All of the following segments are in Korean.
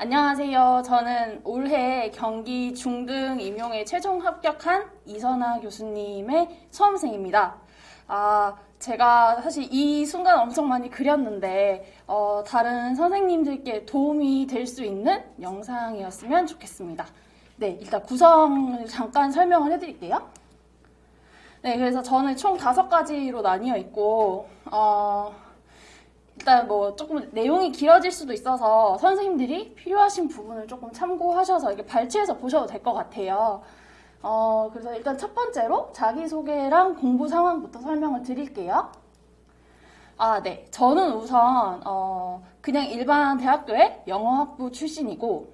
안녕하세요. 저는 올해 경기 중등 임용에 최종 합격한 이선아 교수님의 수험생입니다. 제가 사실 이 순간 엄청 많이 그렸는데, 다른 선생님들께 도움이 될 수 있는 영상이었으면 좋겠습니다. 네, 일단 구성을 잠깐 설명을 해드릴게요. 네, 그래서 저는 총 5가지로 나뉘어 있고, 일단 뭐 조금 내용이 길어질 수도 있어서 선생님들이 필요하신 부분을 조금 참고하셔서 이렇게 발췌해서 보셔도 될 것 같아요. 그래서 일단 첫 번째로 자기소개랑 공부 상황부터 설명을 드릴게요. 네. 저는 우선, 그냥 일반 대학교의 영어학부 출신이고,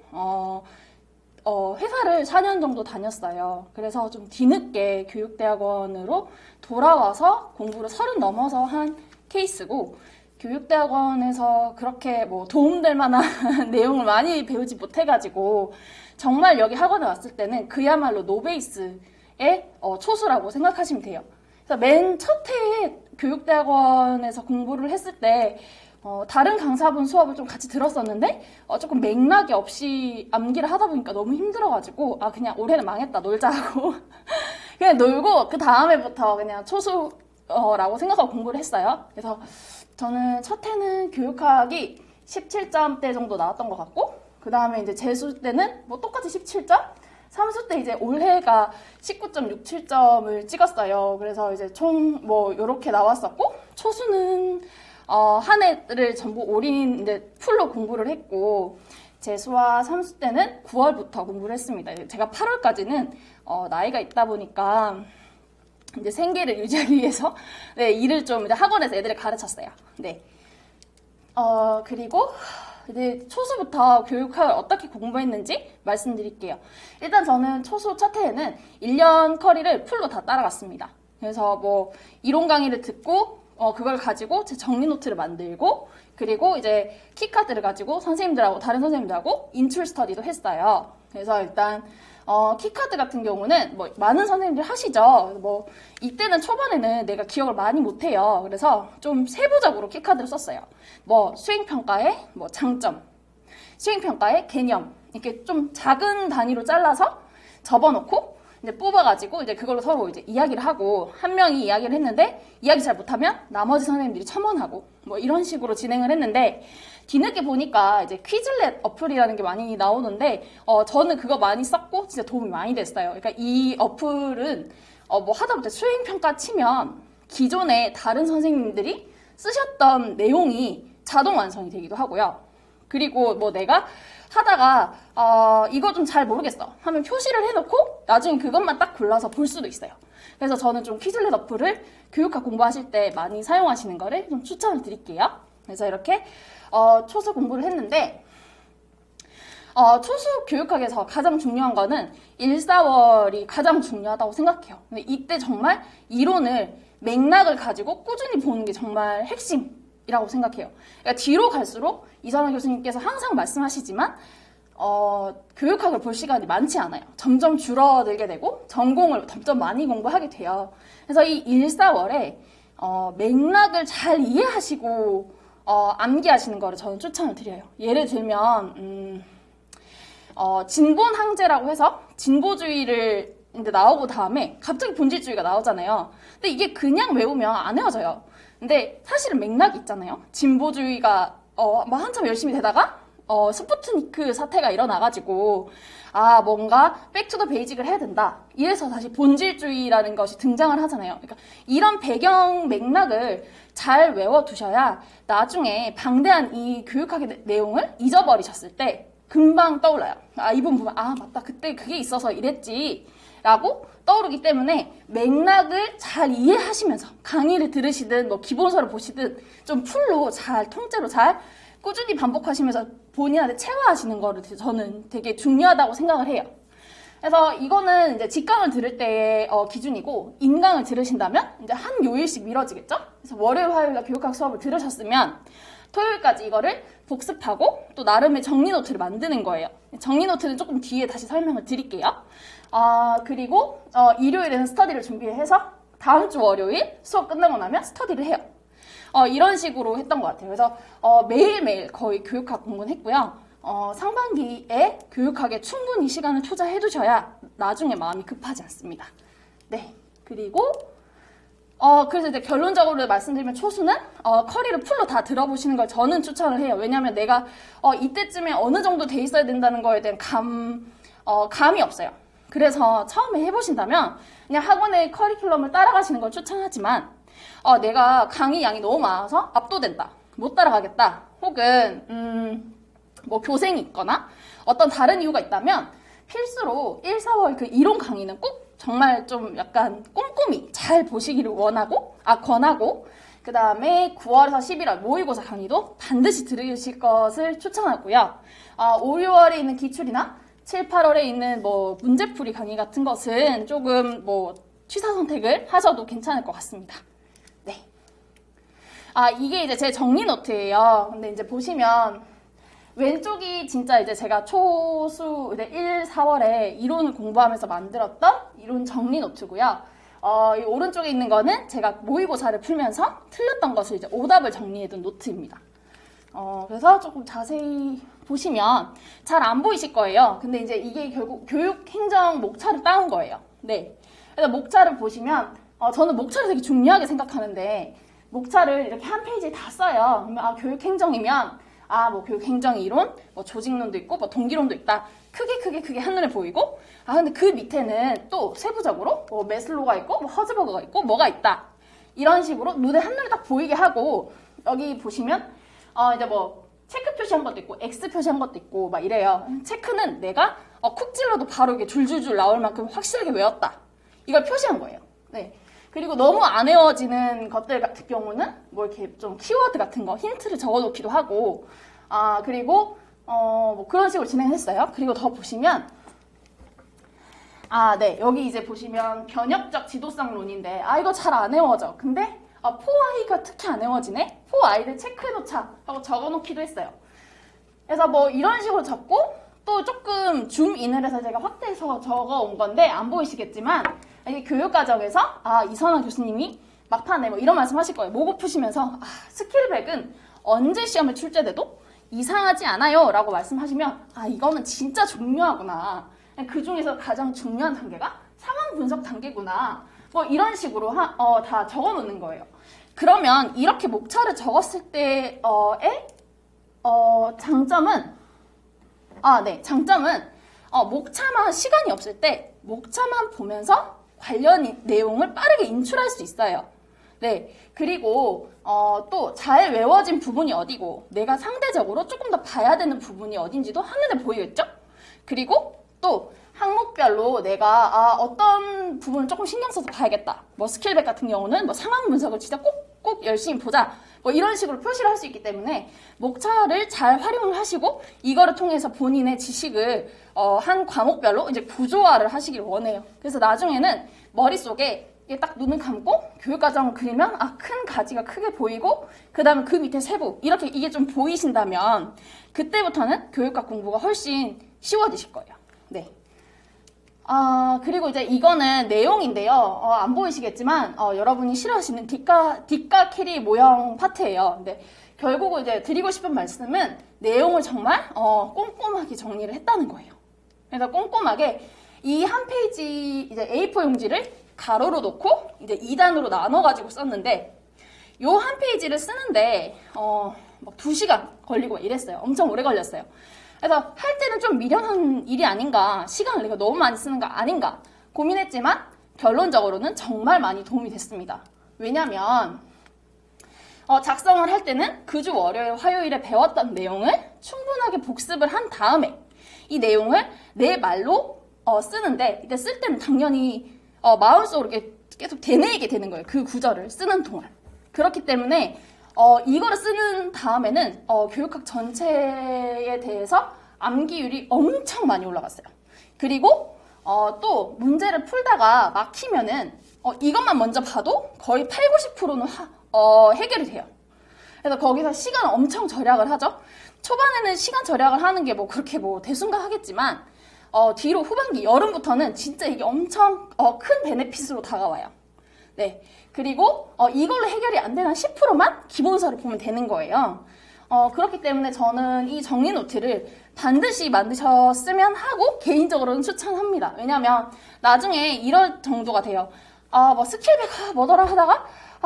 회사를 4년 정도 다녔어요. 그래서 좀 뒤늦게 교육대학원으로 돌아와서 공부를 30 넘어서 한 케이스고, 교육대학원에서 그렇게 뭐 도움될 만한 내용을 많이 배우지 못해가지고 정말 여기 학원에 왔을 때는 그야말로 노베이스의 초수라고 생각하시면 돼요. 그래서 맨 첫 해에 교육대학원에서 공부를 했을 때 다른 강사분 수업을 좀 같이 들었었는데 조금 맥락이 없이 암기를 하다 보니까 너무 힘들어가지고 그냥 올해는 망했다 놀자 하고 그냥 놀고 그 다음에부터 그냥 초수라고 생각하고 공부를 했어요. 그래서 저는 첫 해는 교육학이 17점대 정도 나왔던 것 같고, 그 다음에 이제 재수 때는 뭐 똑같이 17점? 삼수 때 이제 올해가 19.67점을 찍었어요. 그래서 이제 총 뭐 요렇게 나왔었고, 초수는 한 해를 전부 올인 이제 풀로 공부를 했고, 재수와 삼수 때는 9월부터 공부를 했습니다. 제가 8월까지는 나이가 있다 보니까 이제 생계를 유지하기 위해서 일을 좀 이제 학원에서 애들을 가르쳤어요. 네. 그리고 이제 초수부터 교육학을 어떻게 공부했는지 말씀드릴게요. 일단 저는 초수 첫 해에는 1년 커리를 풀로 다 따라갔습니다. 그래서 뭐 이론 강의를 듣고 그걸 가지고 제 정리 노트를 만들고 그리고 이제 키카드를 가지고 선생님들하고 다른 선생님들하고 인출 스터디도 했어요. 그래서 일단 키카드 같은 경우는 뭐 많은 선생님들 하시죠. 뭐 이때는 초반에는 내가 기억을 많이 못해요. 그래서 좀 세부적으로 키카드를 썼어요. 뭐 수행평가의 뭐 장점, 수행평가의 개념 이렇게 좀 작은 단위로 잘라서 접어놓고 이제 뽑아가지고 이제 그걸로 서로 이제 이야기를 하고 한 명이 이야기를 했는데 이야기 잘 못하면 나머지 선생님들이 첨언하고 뭐 이런 식으로 진행을 했는데 뒤늦게 보니까 이제 퀴즐렛 어플이라는 게 많이 나오는데 저는 그거 많이 썼고 진짜 도움이 많이 됐어요. 그러니까 이 어플은 뭐 하다못해 수행평가 치면 기존에 다른 선생님들이 쓰셨던 내용이 자동 완성이 되기도 하고요. 그리고 뭐 내가 하다가 이거 좀 잘 모르겠어 하면 표시를 해놓고 나중에 그것만 딱 골라서 볼 수도 있어요. 그래서 저는 좀 퀴즐렛 어플을 교육학 공부하실 때 많이 사용하시는 거를 좀 추천을 드릴게요. 그래서 이렇게 초수 공부를 했는데 초수 교육학에서 가장 중요한 거는 1, 4월이 가장 중요하다고 생각해요. 근데 이때 정말 이론을 맥락을 가지고 꾸준히 보는 게 정말 핵심이라고 생각해요. 그러니까 뒤로 갈수록 이선아 교수님께서 항상 말씀하시지만 교육학을 볼 시간이 많지 않아요. 점점 줄어들게 되고 전공을 점점 많이 공부하게 돼요. 그래서 이 1, 4월에 맥락을 잘 이해하시고 암기하시는 거를 저는 추천을 드려요. 예를 들면 진본항제라고 해서 진보주의를 이제 나오고 다음에 갑자기 본질주의가 나오잖아요. 근데 이게 그냥 외우면 안 외워져요. 근데 사실은 맥락이 있잖아요. 진보주의가 뭐 한참 열심히 되다가 스푸트니크 사태가 일어나가지고 뭔가 백투더 베이직을 해야 된다. 이래서 다시 본질주의라는 것이 등장을 하잖아요. 그러니까 이런 배경 맥락을 잘 외워두셔야 나중에 방대한 이 교육학의 내용을 잊어버리셨을 때 금방 떠올라요. 이 부분 보면 맞다 그때 그게 있어서 이랬지 라고 떠오르기 때문에 맥락을 잘 이해하시면서 강의를 들으시든 뭐 기본서를 보시든 좀 풀로 잘 통째로 잘 꾸준히 반복하시면서 본인한테 체화하시는 거를 저는 되게 중요하다고 생각을 해요. 그래서 이거는 이제 직강을 들을 때의 기준이고 인강을 들으신다면 이제 한 요일씩 미뤄지겠죠? 그래서 월요일, 화요일날 교육학 수업을 들으셨으면 토요일까지 이거를 복습하고 또 나름의 정리 노트를 만드는 거예요. 정리 노트는 조금 뒤에 다시 설명을 드릴게요. 그리고 일요일에는 스터디를 준비해서 다음 주 월요일 수업 끝나고 나면 스터디를 해요. 이런 식으로 했던 것 같아요. 그래서 매일매일 거의 교육학 공부는 했고요. 상반기에 교육학에 충분히 시간을 투자해 두셔야 나중에 마음이 급하지 않습니다. 네. 그리고 그래서 이제 결론적으로 말씀드리면 초수는 커리를 풀로 다 들어보시는 걸 저는 추천을 해요. 왜냐하면 내가 이때쯤에 어느 정도 돼 있어야 된다는 거에 대한 감이 없어요. 그래서 처음에 해보신다면 그냥 학원의 커리큘럼을 따라가시는 걸 추천하지만 내가 강의 양이 너무 많아서 압도된다, 못 따라가겠다, 혹은 뭐 교생이 있거나 어떤 다른 이유가 있다면 필수로 1, 4월 그 이론 강의는 꼭 정말 좀 약간 꼼꼼히 잘 보시기를 권하고 그 다음에 9월에서 11월 모의고사 강의도 반드시 들으실 것을 추천하고요. 5, 6월에 있는 기출이나 7, 8월에 있는 뭐 문제풀이 강의 같은 것은 조금 뭐 취사 선택을 하셔도 괜찮을 것 같습니다. 네. 이게 이제 제 정리 노트예요. 근데 이제 보시면 왼쪽이 진짜 이제 제가 초수 1, 4월에 이론을 공부하면서 만들었던 이론 정리 노트고요. 이 오른쪽에 있는 거는 제가 모의고사를 풀면서 틀렸던 것을 이제 오답을 정리해둔 노트입니다. 그래서 조금 자세히 보시면 잘 안 보이실 거예요. 근데 이제 이게 결국 교육행정 목차를 따온 거예요. 네. 그래서 목차를 보시면 저는 목차를 되게 중요하게 생각하는데 목차를 이렇게 한 페이지에 다 써요. 그러면 교육행정이면 뭐 교육행정 이론, 뭐 조직론도 있고, 뭐 동기론도 있다. 크게 한눈에 보이고, 근데 그 밑에는 또 세부적으로 뭐 메슬로가 있고, 뭐 허즈버그가 있고, 뭐가 있다. 이런 식으로 눈에 한눈에 딱 보이게 하고, 여기 보시면, 이제 뭐, 체크 표시한 것도 있고, X 표시한 것도 있고, 막 이래요. 체크는 내가 쿡 찔러도 바로 이게 줄줄줄 나올 만큼 확실하게 외웠다. 이걸 표시한 거예요. 네. 그리고 너무 안 외워지는 것들 같은 경우는 뭐 이렇게 좀 키워드 같은 거 힌트를 적어 놓기도 하고 그리고 뭐 그런 식으로 진행했어요. 그리고 더 보시면 네, 여기 이제 보시면 변혁적 지도성론인데 이거 잘 안 외워져. 근데 포아이가 특히 안 외워지네. 포아이를 체크해 놓자 하고 적어 놓기도 했어요. 그래서 뭐 이런 식으로 적고 또 조금 줌인을 해서 제가 확대해서 적어 온 건데 안 보이시겠지만 이게 교육과정에서 이선아 교수님이 막판에 뭐 이런 말씀 하실 거예요. 모고 푸시면서 스킬백은 언제 시험에 출제돼도 이상하지 않아요 라고 말씀하시면 이거는 진짜 중요하구나. 그 중에서 가장 중요한 단계가 상황 분석 단계구나. 뭐 이런 식으로 다 적어 놓는 거예요. 그러면 이렇게 목차를 적었을 때의 장점은 장점은 목차만 시간이 없을 때 목차만 보면서 관련 내용을 빠르게 인출할 수 있어요. 네. 그리고 또 잘 외워진 부분이 어디고 내가 상대적으로 조금 더 봐야 되는 부분이 어딘지도 한눈에 보이겠죠? 그리고 또 항목별로 내가 어떤 부분을 조금 신경 써서 봐야겠다. 뭐 스킬백 같은 경우는 뭐 상황 분석을 진짜 꼭 열심히 보자. 뭐 이런 식으로 표시를 할 수 있기 때문에 목차를 잘 활용을 하시고 이거를 통해서 본인의 지식을 한 과목별로 이제 구조화를 하시길 원해요. 그래서 나중에는 머릿속에 이게 딱 눈을 감고 교육과정을 그리면 큰 가지가 크게 보이고 그 다음에 그 밑에 세부 이렇게 이게 좀 보이신다면 그때부터는 교육학 공부가 훨씬 쉬워지실 거예요. 네. 그리고 이제 이거는 내용인데요. 안 보이시겠지만, 여러분이 싫어하시는 뒷가 캐리 모형 파트예요. 근데 결국은 이제 드리고 싶은 말씀은 내용을 정말, 꼼꼼하게 정리를 했다는 거예요. 그래서 꼼꼼하게 이 한 페이지 이제 A4 용지를 가로로 놓고 이제 2단으로 나눠가지고 썼는데, 요 한 페이지를 쓰는데, 막 2시간 걸리고 이랬어요. 엄청 오래 걸렸어요. 그래서 할 때는 좀 미련한 일이 아닌가, 시간을 내가 너무 많이 쓰는 거 아닌가 고민했지만 결론적으로는 정말 많이 도움이 됐습니다. 왜냐면 작성을 할 때는 그 주 월요일, 화요일에 배웠던 내용을 충분하게 복습을 한 다음에 이 내용을 내 말로 쓰는데 이때 쓸 때는 당연히 마음속으로 이렇게 계속 되뇌이게 되는 거예요. 그 구절을 쓰는 동안. 그렇기 때문에 이거를 쓰는 다음에는 교육학 전체에 대해서 암기율이 엄청 많이 올라갔어요. 그리고 또 문제를 풀다가 막히면은 이것만 먼저 봐도 거의 80~90%는 해결이 돼요. 그래서 거기서 시간 엄청 절약을 하죠. 초반에는 시간 절약을 하는 게 뭐 그렇게 뭐 대순간 하겠지만 뒤로 후반기 여름부터는 진짜 이게 엄청 큰 베네핏으로 다가와요. 네. 그리고 이걸로 해결이 안 되는 10%만 기본서를 보면 되는 거예요. 그렇기 때문에 저는 이 정리 노트를 반드시 만드셨으면 하고 개인적으로는 추천합니다. 왜냐면 나중에 이럴 정도가 돼요. 뭐 스킬백 뭐더라 하다가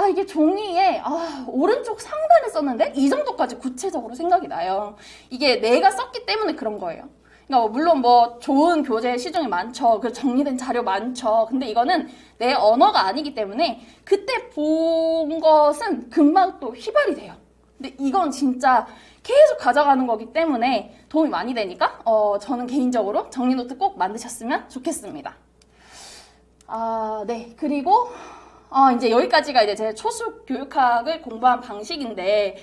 이게 종이에 오른쪽 상단에 썼는데 이 정도까지 구체적으로 생각이 나요. 이게 내가 썼기 때문에 그런 거예요. 그러니까 물론 뭐 좋은 교재 시중에 많죠. 그 정리된 자료 많죠. 근데 이거는 내 언어가 아니기 때문에 그때 본 것은 금방 또 휘발이 돼요. 근데 이건 진짜 계속 가져가는 거기 때문에 도움이 많이 되니까 저는 개인적으로 정리 노트 꼭 만드셨으면 좋겠습니다. 네. 그리고 이제 여기까지가 이제 제 초수 교육학을 공부한 방식인데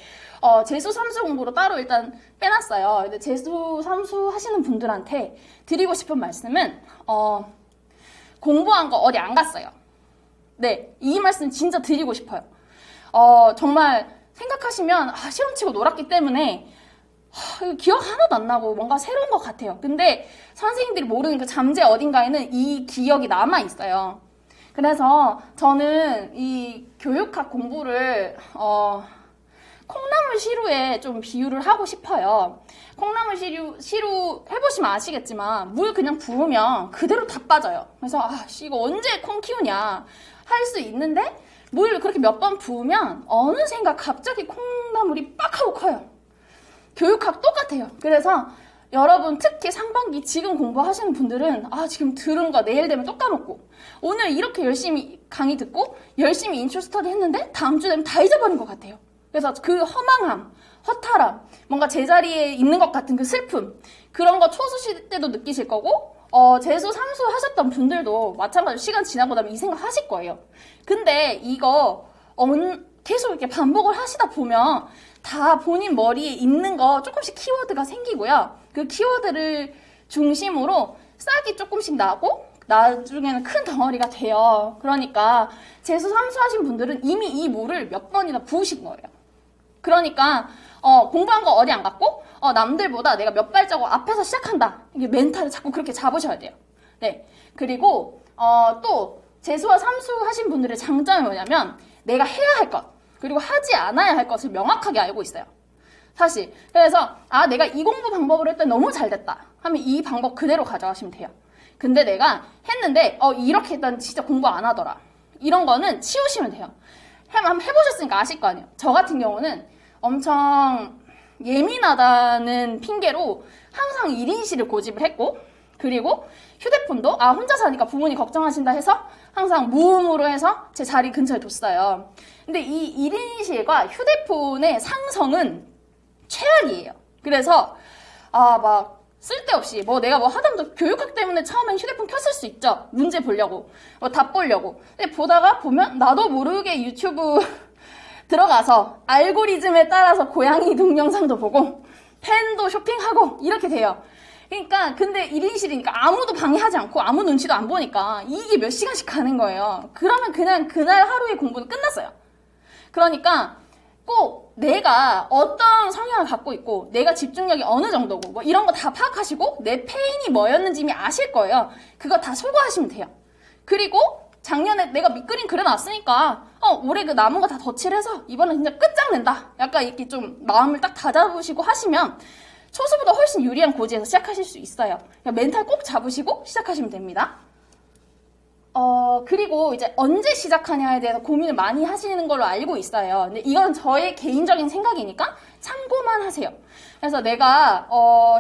재수, 삼수 공부로 따로 일단 빼놨어요. 근데 재수, 삼수 하시는 분들한테 드리고 싶은 말씀은 공부한 거 어디 안 갔어요. 네, 이 말씀 진짜 드리고 싶어요. 정말 생각하시면 시험 치고 놀았기 때문에 기억 하나도 안 나고 뭔가 새로운 것 같아요. 근데 선생님들이 모르는 그 잠재 어딘가에는 이 기억이 남아 있어요. 그래서 저는 이 교육학 공부를 콩나물 시루에 좀 비유를 하고 싶어요. 콩나물 시루 해보시면 아시겠지만 물 그냥 부으면 그대로 다 빠져요. 그래서 이거 언제 콩 키우냐 할 수 있는데 물 그렇게 몇 번 부으면 어느샌가 갑자기 콩나물이 빡 하고 커요. 교육학 똑같아요. 그래서 여러분 특히 상반기 지금 공부하시는 분들은 지금 들은 거 내일 되면 또 까먹고 오늘 이렇게 열심히 강의 듣고 열심히 인트로 스터디 했는데 다음 주 되면 다 잊어버린 것 같아요. 그래서 그 허망함, 허탈함, 뭔가 제자리에 있는 것 같은 그 슬픔 그런 거 초수시 때도 느끼실 거고 재수, 삼수 하셨던 분들도 마찬가지로 시간 지나고 나면 이 생각 하실 거예요. 근데 이거 계속 이렇게 반복을 하시다 보면 다 본인 머리에 있는 거 조금씩 키워드가 생기고요. 그 키워드를 중심으로 싹이 조금씩 나고 나중에는 큰 덩어리가 돼요. 그러니까 재수, 삼수 하신 분들은 이미 이 물을 몇 번이나 부으신 거예요. 그러니까 공부한 거 어디 안 갔고 남들보다 내가 몇 발자국 앞에서 시작한다. 이게 멘탈을 자꾸 그렇게 잡으셔야 돼요. 네. 그리고 또 재수와 삼수 하신 분들의 장점이 뭐냐면 내가 해야 할 것 그리고 하지 않아야 할 것을 명확하게 알고 있어요. 사실. 그래서 내가 이 공부 방법으로 했더니 너무 잘 됐다 하면 이 방법 그대로 가져가시면 돼요. 근데 내가 했는데 이렇게 했더니 진짜 공부 안 하더라. 이런 거는 치우시면 돼요. 한번 해보셨으니까 아실 거 아니에요. 저 같은 경우는 엄청 예민하다는 핑계로 항상 1인실을 고집을 했고 그리고 휴대폰도 혼자 사니까 부모님 걱정하신다 해서 항상 무음으로 해서 제 자리 근처에 뒀어요. 근데 이 1인실과 휴대폰의 상성은 최악이에요. 그래서 막 쓸데없이 내가 하다못해 교육학 때문에 처음엔 휴대폰 켰을 수 있죠. 문제 보려고 답 보려고. 근데 보면 나도 모르게 유튜브 들어가서 알고리즘에 따라서 고양이 동영상도 보고 펜도 쇼핑하고 이렇게 돼요. 그러니까 근데 1인실이니까 아무도 방해하지 않고 아무 눈치도 안 보니까 이게 몇 시간씩 가는 거예요. 그러면 그냥 그날 하루의 공부는 끝났어요. 그러니까 꼭 내가 어떤 성향을 갖고 있고 내가 집중력이 어느 정도고 이런 거 다 파악하시고 내 페인이 뭐였는지 이미 아실 거예요. 그거 다 소거하시면 돼요. 그리고 작년에 내가 밑그림 그려놨으니까 올해 그 남은 거 다 덧칠해서 이번엔 진짜 끝장낸다. 약간 이렇게 좀 마음을 딱 다잡으시고 하시면 초수보다 훨씬 유리한 고지에서 시작하실 수 있어요. 그러니까 멘탈 꼭 잡으시고 시작하시면 됩니다. 그리고 이제 언제 시작하냐에 대해서 고민을 많이 하시는 걸로 알고 있어요. 근데 이건 저의 개인적인 생각이니까 참고만 하세요. 그래서 내가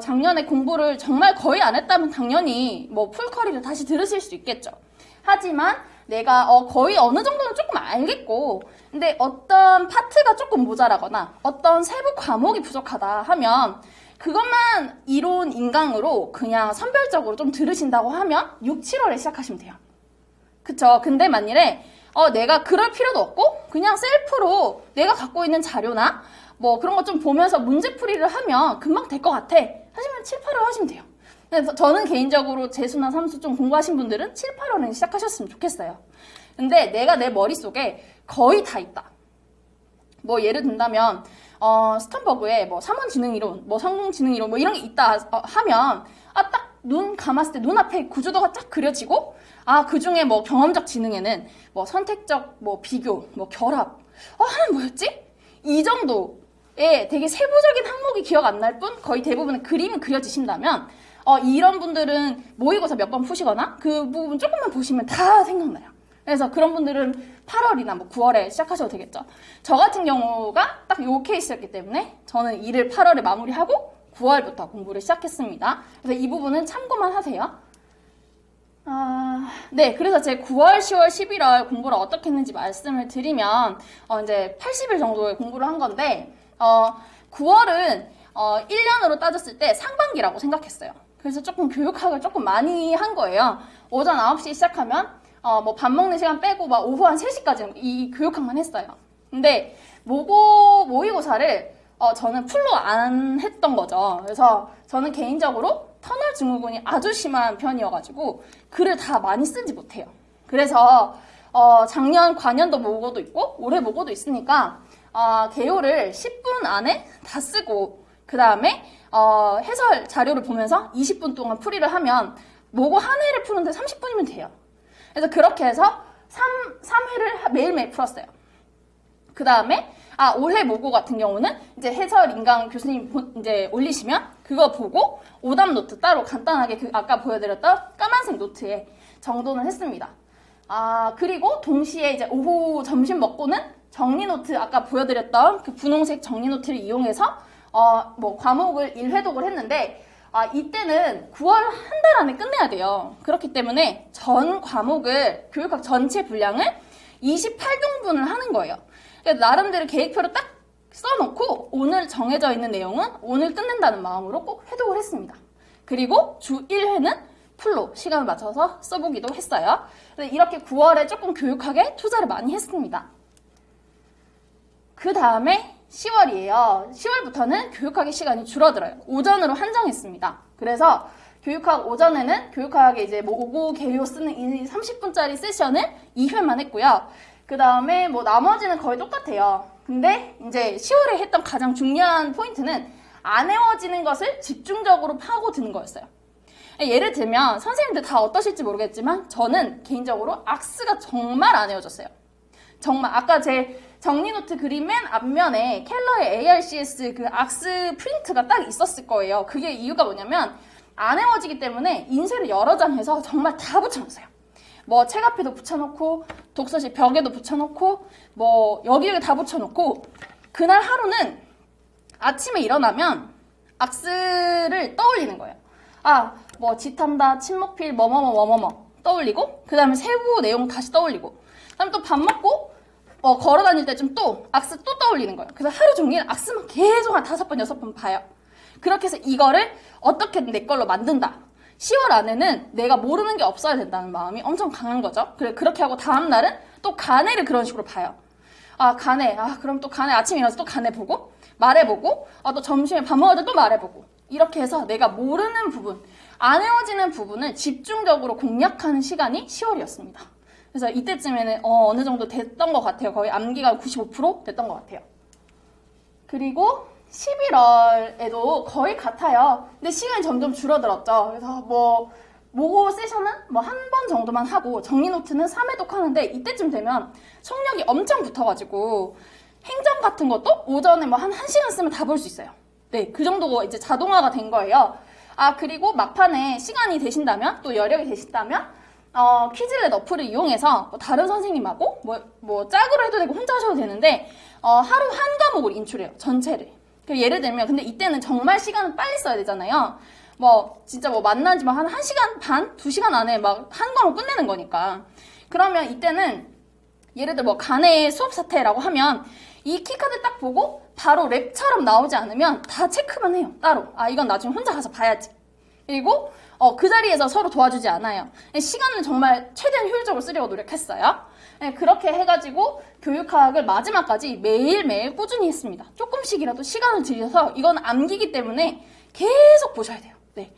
작년에 공부를 정말 거의 안 했다면 당연히 풀커리를 다시 들으실 수 있겠죠. 하지만 내가 거의 어느 정도는 조금 알겠고 근데 어떤 파트가 조금 모자라거나 어떤 세부 과목이 부족하다 하면 그것만 이론 인강으로 그냥 선별적으로 좀 들으신다고 하면 6, 7월에 시작하시면 돼요. 그쵸? 근데 만일에 내가 그럴 필요도 없고 그냥 셀프로 내가 갖고 있는 자료나 그런 거 좀 보면서 문제풀이를 하면 금방 될 것 같아. 하시면 7, 8월 하시면 돼요. 그래서 저는 개인적으로 재수나 삼수 좀 공부하신 분들은 7, 8월에 시작하셨으면 좋겠어요. 근데 내가 내 머릿속에 거의 다 있다. 예를 든다면 스턴버그에 3원 지능이론, 성공 지능이론 이런 게 있다 하면 딱 눈 감았을 때 눈앞에 구조도가 쫙 그려지고 그 중에 경험적 지능에는 선택적 비교, 결합 하나는 뭐였지? 이 정도의 되게 세부적인 항목이 기억 안 날 뿐 거의 대부분의 그림이 그려지신다면 이런 분들은 모의고사 몇 번 푸시거나 그 부분 조금만 보시면 다 생각나요. 그래서 그런 분들은 8월이나 뭐 9월에 시작하셔도 되겠죠. 저 같은 경우가 딱 요 케이스였기 때문에 저는 일을 8월에 마무리하고 9월부터 공부를 시작했습니다. 그래서 이 부분은 참고만 하세요. 네, 그래서 제 9월, 10월, 11월 공부를 어떻게 했는지 말씀을 드리면 이제 80일 정도의 공부를 한 건데 9월은 1년으로 따졌을 때 상반기라고 생각했어요. 그래서 조금 교육학을 조금 많이 한 거예요. 오전 9시 시작하면 뭐 밥 먹는 시간 빼고 막 오후 한 3시까지 이 교육학만 했어요. 근데 모의고사를 저는 풀로 안 했던 거죠. 그래서 저는 개인적으로 터널 증후군이 아주 심한 편이어가지고 글을 다 많이 쓰지 못해요. 그래서 작년 과년도 모고도 있고 올해 모고도 있으니까 개요를 10분 안에 다 쓰고 그 다음에 해설 자료를 보면서 20분 동안 풀이를 하면 모고 한 회를 푸는데 30분이면 돼요. 그래서 그렇게 해서 3회를 매일매일 풀었어요. 그 다음에 올해 모고 같은 경우는 이제 해설 인강 교수님 이제 올리시면 그거 보고 오답 노트 따로 간단하게 아까 보여드렸던 까만색 노트에 정돈을 했습니다. 그리고 동시에 이제 오후 점심 먹고는 정리 노트 아까 보여드렸던 그 분홍색 정리 노트를 이용해서 뭐 과목을 1회독을 했는데 이때는 9월 한 달 안에 끝내야 돼요. 그렇기 때문에 전 과목을 교육학 전체 분량을 28등분을 하는 거예요. 나름대로 계획표를 딱 써놓고 오늘 정해져 있는 내용은 오늘 끝낸다는 마음으로 꼭 회독을 했습니다. 그리고 주 1회는 풀로 시간을 맞춰서 써보기도 했어요. 이렇게 9월에 조금 교육학에 투자를 많이 했습니다. 그 다음에 10월이에요. 10월부터는 교육학의 시간이 줄어들어요. 오전으로 한정했습니다. 그래서 교육학 오전에는 교육학에 이제 모고 개요 쓰는 이 30분짜리 세션을 2회만 했고요. 그 다음에 뭐 나머지는 거의 똑같아요. 근데 이제 10월에 했던 가장 중요한 포인트는 안 외워지는 것을 집중적으로 파고드는 거였어요. 예를 들면 선생님들 다 어떠실지 모르겠지만 저는 개인적으로 악스가 정말 안 외워졌어요. 정말 아까 제 정리노트 그림 맨 앞면에 켈러의 ARCS 그 악스 프린트가 딱 있었을 거예요. 그게 이유가 뭐냐면 안 외워지기 때문에 인쇄를 여러 장 해서 정말 다 붙여놨어요. 뭐 책 앞에도 붙여놓고 독서실 벽에도 붙여놓고 뭐 여기저기 다 붙여놓고 그날 하루는 아침에 일어나면 악스를 떠올리는 거예요. 뭐 지탐다 침묵필 뭐뭐뭐 떠올리고 그 다음에 세부 내용 다시 떠올리고 그 다음에 또 밥 먹고 걸어 다닐 때쯤 또 악스 또 떠올리는 거예요. 그래서 하루 종일 악스만 계속 한 5번 6번 봐요. 그렇게 해서 이거를 어떻게든 내 걸로 만든다. 10월 안에는 내가 모르는 게 없어야 된다는 마음이 엄청 강한 거죠. 그렇게 하고 다음 날은 또 간해를 그런 식으로 봐요. 간해. 그럼 또 간해 아침에 일어나서 또 간해 보고 말해보고 또 점심에 밥 먹을 때 또 말해보고 이렇게 해서 내가 모르는 부분, 안 외워지는 부분을 집중적으로 공략하는 시간이 10월이었습니다. 그래서 이때쯤에는 어느 정도 됐던 것 같아요. 거의 암기가 95% 됐던 것 같아요. 그리고 11월에도 거의 같아요. 근데 시간이 점점 줄어들었죠. 그래서 모고 세션은 한 번 정도만 하고 정리 노트는 3회독 하는데 이때쯤 되면 속력이 엄청 붙어가지고 행정 같은 것도 오전에 한 1시간 쓰면 다 볼 수 있어요. 네, 그 정도가 이제 자동화가 된 거예요. 그리고 막판에 시간이 되신다면 또 여력이 되신다면 퀴즐렛 어플을 이용해서 다른 선생님하고 짝으로 해도 되고 혼자 하셔도 되는데 하루 한 과목을 인출해요. 전체를. 예를 들면 근데 이때는 정말 시간을 빨리 써야 되잖아요. 진짜 만난 지 한 1시간 반, 2시간 안에 한 과목 끝내는 거니까. 그러면 이때는 예를 들어 간의 수업 사태라고 하면 이 키카드 딱 보고 바로 랩처럼 나오지 않으면 다 체크만 해요. 따로. 이건 나중에 혼자 가서 봐야지. 그리고 그 자리에서 서로 도와주지 않아요. 시간을 정말 최대한 효율적으로 쓰려고 노력했어요. 그렇게 해가지고 교육학을 마지막까지 매일매일 꾸준히 했습니다. 조금씩이라도 시간을 들여서 이건 암기기 때문에 계속 보셔야 돼요. 네.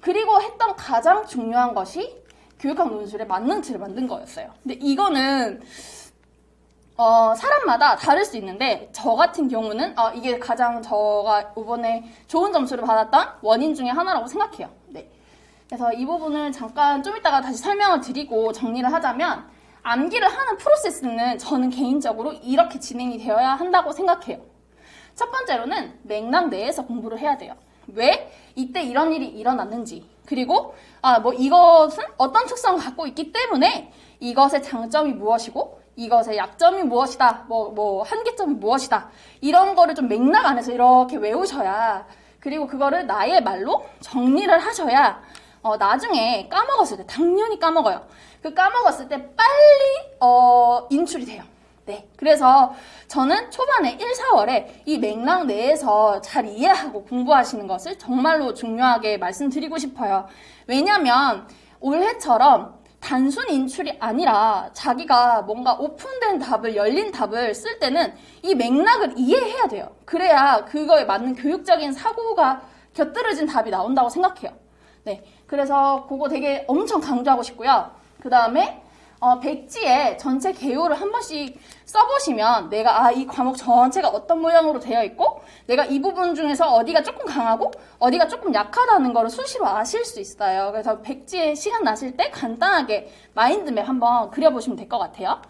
그리고 했던 가장 중요한 것이 교육학 논술에 맞는 틀을 만든 거였어요. 근데 이거는 사람마다 다를 수 있는데 저 같은 경우는 이게 가장 제가 이번에 좋은 점수를 받았던 원인 중에 하나라고 생각해요. 네. 그래서 이 부분을 잠깐 좀 이따가 다시 설명을 드리고 정리를 하자면 암기를 하는 프로세스는 저는 개인적으로 이렇게 진행이 되어야 한다고 생각해요. 첫 번째로는 맥락 내에서 공부를 해야 돼요. 왜 이때 이런 일이 일어났는지, 그리고 뭐 이것은 어떤 특성을 갖고 있기 때문에 이것의 장점이 무엇이고 이것의 약점이 무엇이다, 뭐 한계점이 무엇이다, 이런 거를 좀 맥락 안에서 이렇게 외우셔야, 그리고 그거를 나의 말로 정리를 하셔야 나중에 까먹었을 때, 당연히 까먹어요. 그 까먹었을 때 빨리 인출이 돼요. 네, 그래서 저는 초반에 1, 4월에 이 맥락 내에서 잘 이해하고 공부하시는 것을 정말로 중요하게 말씀드리고 싶어요. 왜냐면 올해처럼 단순 인출이 아니라 자기가 뭔가 오픈된 답을, 열린 답을 쓸 때는 이 맥락을 이해해야 돼요. 그래야 그거에 맞는 교육적인 사고가 곁들여진 답이 나온다고 생각해요. 네, 그래서 그거 되게 엄청 강조하고 싶고요. 그 다음에 백지에 전체 개요를 한 번씩 써보시면 내가 이 과목 전체가 어떤 모양으로 되어 있고 내가 이 부분 중에서 어디가 조금 강하고 어디가 조금 약하다는 거를 수시로 아실 수 있어요. 그래서 백지에 시간 나실 때 간단하게 마인드맵 한번 그려보시면 될 것 같아요.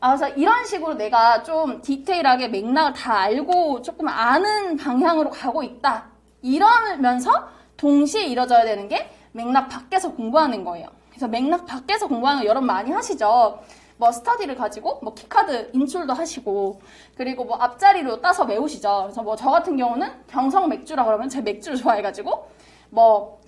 그래서 이런 식으로 내가 좀 디테일하게 맥락을 다 알고 조금 아는 방향으로 가고 있다, 이러면서 동시에 이뤄져야 되는 게 맥락 밖에서 공부하는 거예요. 그래서 맥락 밖에서 공부하는 거 여러분 많이 하시죠? 뭐 스터디를 가지고 뭐 키카드 인출도 하시고, 그리고 뭐 앞자리로 따서 외우시죠. 그래서 뭐 저 같은 경우는 경성 맥주라 그러면 제 맥주를 좋아해가지고 뭐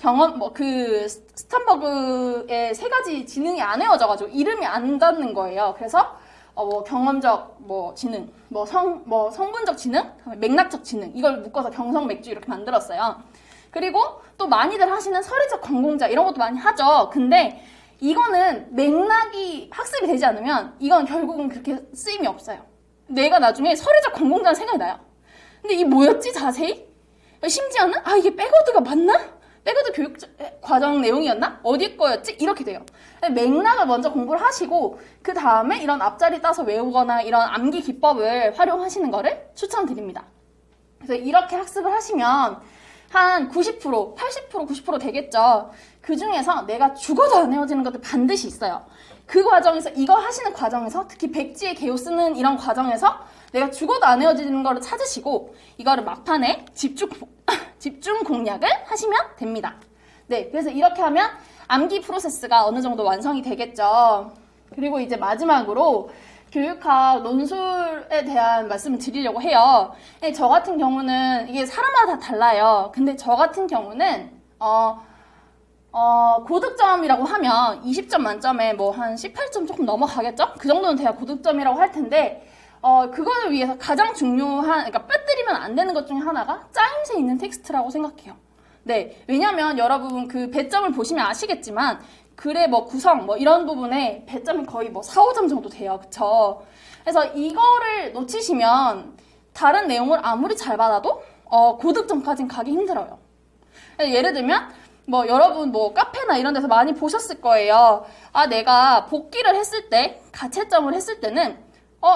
그 스탄버그의 3가지 지능이 안 외워져가지고 이름이 안 닿는 거예요. 그래서 뭐 경험적 뭐 지능, 뭐 성분적 지능, 맥락적 지능, 이걸 묶어서 경성 맥주 이렇게 만들었어요. 그리고 또 많이들 하시는 서리적 관공자 이런 것도 많이 하죠. 근데 이거는 맥락이 학습이 되지 않으면 이건 결국은 그렇게 쓰임이 없어요. 내가 나중에 서리적 관공자는 생각이 나요. 근데 이게 뭐였지 자세히? 심지어는 이게 백워드가 맞나? 백워드 교육 과정 내용이었나? 어디 거였지? 이렇게 돼요. 맥락을 먼저 공부를 하시고 그 다음에 이런 앞자리 따서 외우거나 이런 암기 기법을 활용하시는 거를 추천드립니다. 그래서 이렇게 학습을 하시면 한 90%, 80%, 90% 되겠죠. 그 중에서 내가 죽어도 안 외워지는 것들 반드시 있어요. 그 과정에서, 이거 하시는 과정에서, 특히 백지에 개요 쓰는 이런 과정에서 내가 죽어도 안 외워지는 거를 찾으시고 이거를 막판에 집중 공략을 하시면 됩니다. 네, 그래서 이렇게 하면 암기 프로세스가 어느 정도 완성이 되겠죠. 그리고 이제 마지막으로 교육학 논술에 대한 말씀을 드리려고 해요. 저 같은 경우는 이게 사람마다 다 달라요. 근데 저 같은 경우는 고득점이라고 하면 20점 만점에 뭐 한 18점 조금 넘어가겠죠? 그 정도는 돼야 고득점이라고 할 텐데 그거를 위해서 가장 중요한, 그러니까 빼뜨리면 안 되는 것 중에 하나가 짜임새 있는 텍스트라고 생각해요. 네, 왜냐면 여러분 그 배점을 보시면 아시겠지만 글의 뭐 구성 뭐 이런 부분에 배점이 거의 뭐 4, 5점 정도 돼요. 그쵸? 그래서 이거를 놓치시면 다른 내용을 아무리 잘 받아도 고득점까지는 가기 힘들어요. 예를 들면 뭐 여러분 뭐 카페나 이런 데서 많이 보셨을 거예요. 내가 복기를 했을 때, 가채점을 했을 때는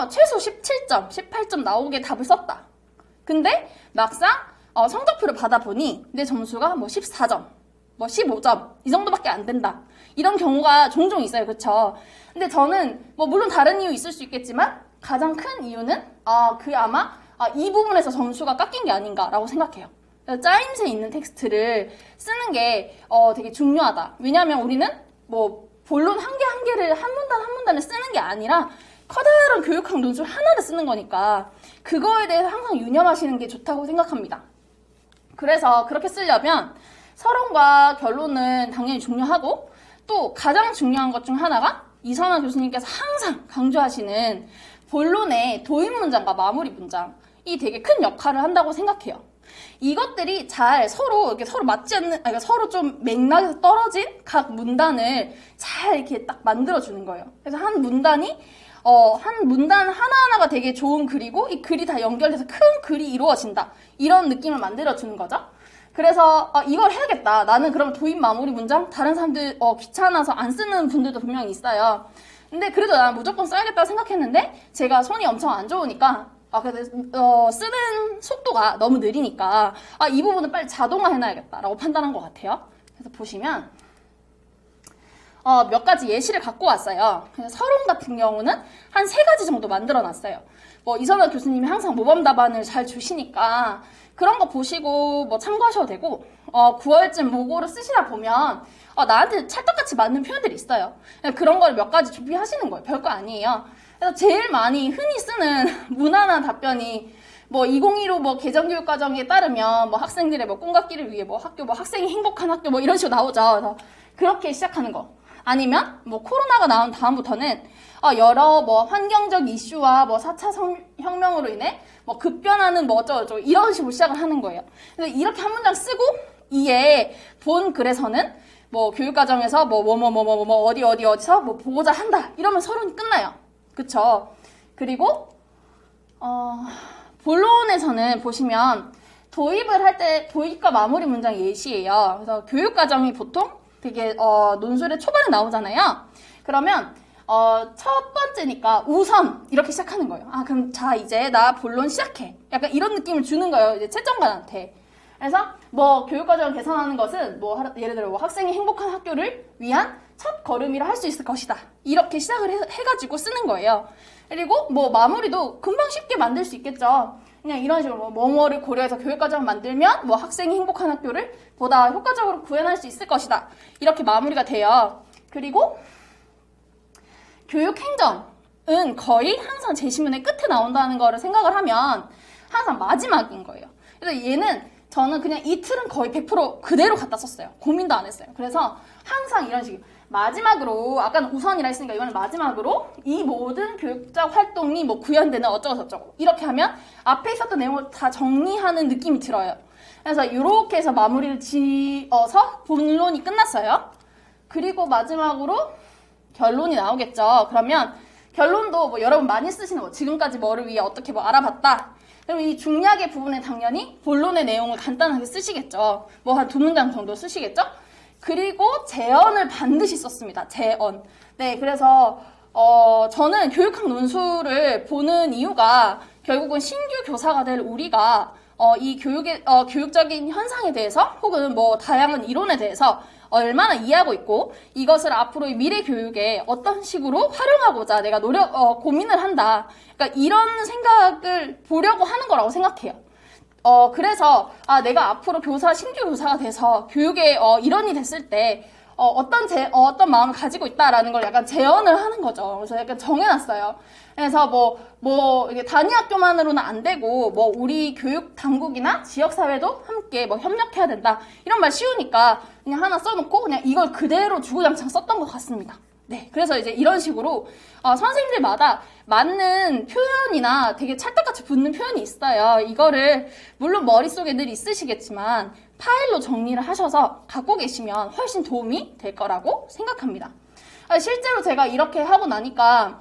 최소 17점, 18점 나오게 답을 썼다. 근데 막상 성적표를 받아보니 내 점수가 뭐 14점, 뭐 15점 이 정도밖에 안 된다. 이런 경우가 종종 있어요. 그쵸? 근데 저는 뭐 물론 다른 이유 있을 수 있겠지만 가장 큰 이유는 아마 이 부분에서 점수가 깎인 게 아닌가라고 생각해요. 짜임새 있는 텍스트를 쓰는 게 되게 중요하다. 왜냐하면 우리는 뭐 본론 한 개를 한 문단을 쓰는 게 아니라 커다란 교육학 논술 하나를 쓰는 거니까 그거에 대해서 항상 유념하시는 게 좋다고 생각합니다. 그래서 그렇게 쓰려면 서론과 결론은 당연히 중요하고, 또 가장 중요한 것 중 하나가 이선화 교수님께서 항상 강조하시는 본론의 도입 문장과 마무리 문장이 되게 큰 역할을 한다고 생각해요. 이것들이 잘 서로 맞지 않는, 그러니까 서로 좀 맥락에서 떨어진 각 문단을 잘 이렇게 딱 만들어주는 거예요. 그래서 한 문단 하나하나가 되게 좋은 글이고 이 글이 다 연결돼서 큰 글이 이루어진다. 이런 느낌을 만들어주는 거죠. 그래서 이걸 해야겠다. 나는 그럼 도입 마무리 문장? 다른 사람들 귀찮아서 안 쓰는 분들도 분명히 있어요. 근데 그래도 나는 무조건 써야겠다고 생각했는데 제가 손이 엄청 안 좋으니까 쓰는 속도가 너무 느리니까 이 부분은 빨리 자동화 해놔야겠다라고 판단한 것 같아요. 그래서 보시면 몇 가지 예시를 갖고 왔어요. 서론 같은 경우는 한 3가지 정도 만들어 놨어요. 뭐 이선화 교수님이 항상 모범 답안을 잘 주시니까 그런 거 보시고 뭐 참고하셔도 되고 9월쯤 모고를 쓰시다 보면 나한테 찰떡같이 맞는 표현들이 있어요. 그런 걸 몇 가지 준비하시는 거예요. 별거 아니에요. 그래서 제일 많이 흔히 쓰는 무난한 답변이 뭐 2015 뭐 개정교육 과정에 따르면 뭐 학생들의 뭐 꿈갖기를 위해 뭐 학교 뭐 학생이 행복한 학교 뭐 이런 식으로 나오죠. 그래서 그렇게 시작하는 거. 아니면 뭐 코로나가 나온 다음부터는 여러 뭐 환경적 이슈와 뭐 4차 혁명으로 인해 뭐 급변하는 뭐 어쩌고저쩌고 이런 식으로 시작을 하는 거예요. 그래서 이렇게 한 문장 쓰고 이에 본 글에서는 뭐 교육과정에서 뭐 어디서 뭐 보고자 한다 이러면 서론이 끝나요. 그쵸? 그리고 본론에서는 보시면 도입을 할 때 도입과 마무리 문장 예시예요. 그래서 교육과정이 보통 되게 논술의 초반에 나오잖아요. 그러면 첫 번째니까 우선 이렇게 시작하는 거예요. 그럼 자 이제 나 본론 시작해. 약간 이런 느낌을 주는 거예요. 이제 채점관한테. 그래서 뭐 교육과정을 개선하는 것은 뭐 예를 들어 뭐 학생이 행복한 학교를 위한 첫 걸음이라 할 수 있을 것이다. 이렇게 시작을 해가지고 쓰는 거예요. 그리고 뭐 마무리도 금방 쉽게 만들 수 있겠죠. 그냥 이런 식으로 뭐뭐를 고려해서 교육과정을 만들면 뭐 학생이 행복한 학교를 보다 효과적으로 구현할 수 있을 것이다. 이렇게 마무리가 돼요. 그리고 교육행정은 거의 항상 제시문의 끝에 나온다는 거를 생각을 하면 항상 마지막인 거예요. 그래서 얘는 저는 그냥 이 틀은 거의 100% 그대로 갖다 썼어요. 고민도 안 했어요. 그래서 항상 이런 식으로 마지막으로 아까는 우선이라 했으니까 이거는 마지막으로 이 모든 교육적 활동이 뭐 구현되는 어쩌고저쩌고 이렇게 하면 앞에 있었던 내용을 다 정리하는 느낌이 들어요. 그래서 이렇게 해서 마무리를 지어서 본론이 끝났어요. 그리고 마지막으로 결론이 나오겠죠. 그러면 결론도 뭐 여러분 많이 쓰시는 거 지금까지 뭐를 위해 어떻게 뭐 알아봤다. 그럼 이 중략의 부분에 당연히 본론의 내용을 간단하게 쓰시겠죠. 뭐 한 2문장 정도 쓰시겠죠. 그리고 제언을 반드시 썼습니다. 제언. 네, 그래서 저는 교육학 논술을 보는 이유가 결국은 신규 교사가 될 우리가 이 교육적인 현상에 대해서 혹은 뭐 다양한 이론에 대해서 얼마나 이해하고 있고 이것을 앞으로의 미래 교육에 어떤 식으로 활용하고자 내가 고민을 한다. 그러니까 이런 생각을 보려고 하는 거라고 생각해요. 그래서 내가 앞으로 신규 교사가 돼서 교육의 일원이 됐을 때 어떤 마음을 가지고 있다라는 걸 약간 제언을 하는 거죠. 그래서 약간 정해놨어요. 그래서 이게 단위 학교만으로는 안 되고, 우리 교육 당국이나 지역사회도 함께 협력해야 된다. 이런 말 쉬우니까 그냥 하나 써놓고 그냥 이걸 그대로 주구장창 썼던 것 같습니다. 네. 그래서 이제 이런 식으로, 선생님들마다 맞는 표현이나 되게 찰떡같이 붙는 표현이 있어요. 이거를, 물론 머릿속에 늘 있으시겠지만, 파일로 정리를 하셔서 갖고 계시면 훨씬 도움이 될 거라고 생각합니다. 실제로 제가 이렇게 하고 나니까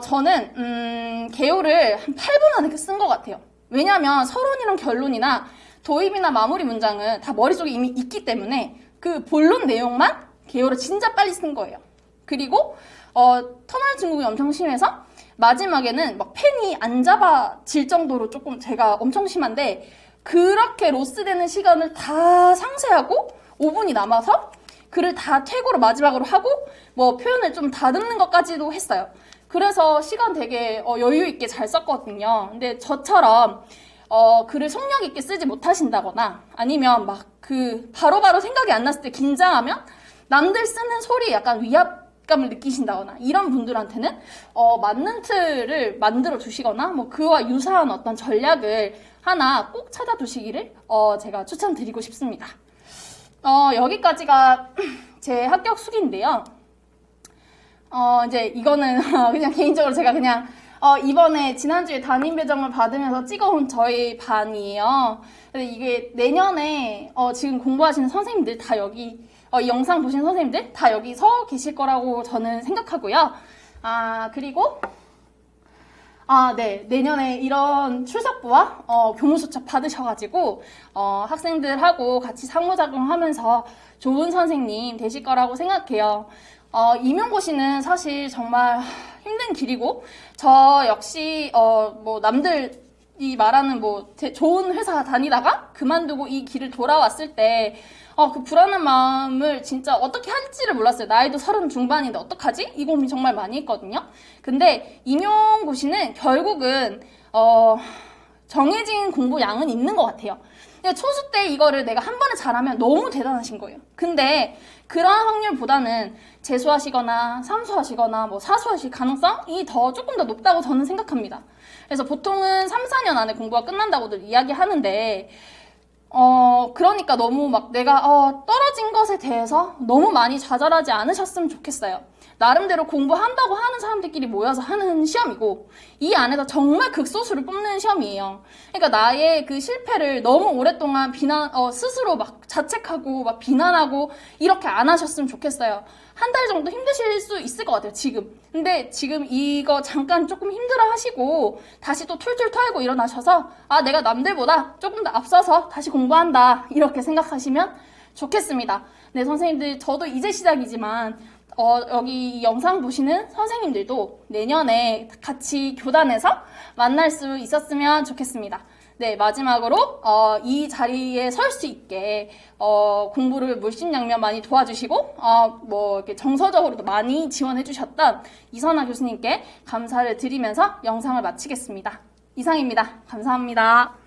저는 개요를 한 8분 안에 쓴 것 같아요. 왜냐하면 서론이랑 결론이나 도입이나 마무리 문장은 다 머릿속에 이미 있기 때문에 그 본론 내용만 개요를 진짜 빨리 쓴 거예요. 그리고 터널 증후군이 엄청 심해서 마지막에는 막 펜이 안 잡아질 정도로 조금 제가 엄청 심한데 그렇게 로스되는 시간을 다 상세하고 5분이 남아서 글을 다 퇴고로 마지막으로 하고 표현을 좀 다듬는 것까지도 했어요. 그래서 시간 되게 여유 있게 잘 썼거든요. 근데 저처럼 글을 속력 있게 쓰지 못하신다거나 아니면 바로바로 생각이 안 났을 때 긴장하면 남들 쓰는 소리에 약간 위압감을 느끼신다거나 이런 분들한테는 맞는 틀을 만들어 주시거나 그와 유사한 어떤 전략을 하나 꼭 찾아두시기를 제가 추천드리고 싶습니다. 여기까지가 제 합격 수기인데요. 이제 이거는 그냥 개인적으로 제가 그냥 이번에 지난주에 담임 배정을 받으면서 찍어온 저희 반이에요. 근데 이게 내년에 지금 공부하시는 선생님들 다 여기 이 영상 보신 선생님들 다 여기 서 계실 거라고 저는 생각하고요. 그리고 네. 내년에 이런 출석부와 교무수첩 받으셔가지고 학생들하고 같이 상호작용하면서 좋은 선생님 되실 거라고 생각해요. 임용고시는 사실 정말 힘든 길이고 저 역시 남들 이 말하는 뭐 좋은 회사 다니다가 그만두고 이 길을 돌아왔을 때 그 불안한 마음을 진짜 어떻게 할지를 몰랐어요. 나이도 30 중반인데 어떡하지? 이 고민 정말 많이 했거든요. 근데 임용고시는 결국은 정해진 공부 양은 있는 것 같아요. 초수 때 이거를 내가 한 번에 잘하면 너무 대단하신 거예요. 근데 그러한 확률보다는 재수하시거나 삼수하시거나 뭐 사수하실 가능성이 조금 더 높다고 저는 생각합니다. 그래서 보통은 3, 4년 안에 공부가 끝난다고들 이야기하는데 그러니까 너무 막 내가 떨어진 것에 대해서 너무 많이 좌절하지 않으셨으면 좋겠어요. 나름대로 공부한다고 하는 사람들끼리 모여서 하는 시험이고 이 안에서 정말 극소수를 뽑는 시험이에요. 그러니까 나의 그 실패를 너무 오랫동안 스스로 막 자책하고 막 비난하고 이렇게 안 하셨으면 좋겠어요. 한 달 정도 힘드실 수 있을 것 같아요, 지금. 근데 지금 이거 잠깐 조금 힘들어 하시고 다시 또 툴툴 털고 일어나셔서 내가 남들보다 조금 더 앞서서 다시 공부한다 이렇게 생각하시면 좋겠습니다. 네, 선생님들 저도 이제 시작이지만 여기 이 영상 보시는 선생님들도 내년에 같이 교단에서 만날 수 있었으면 좋겠습니다. 네, 마지막으로 이 자리에 설 수 있게 공부를 물심양면 많이 도와주시고 뭐 이렇게 정서적으로도 많이 지원해 주셨던 이선아 교수님께 감사를 드리면서 영상을 마치겠습니다. 이상입니다. 감사합니다.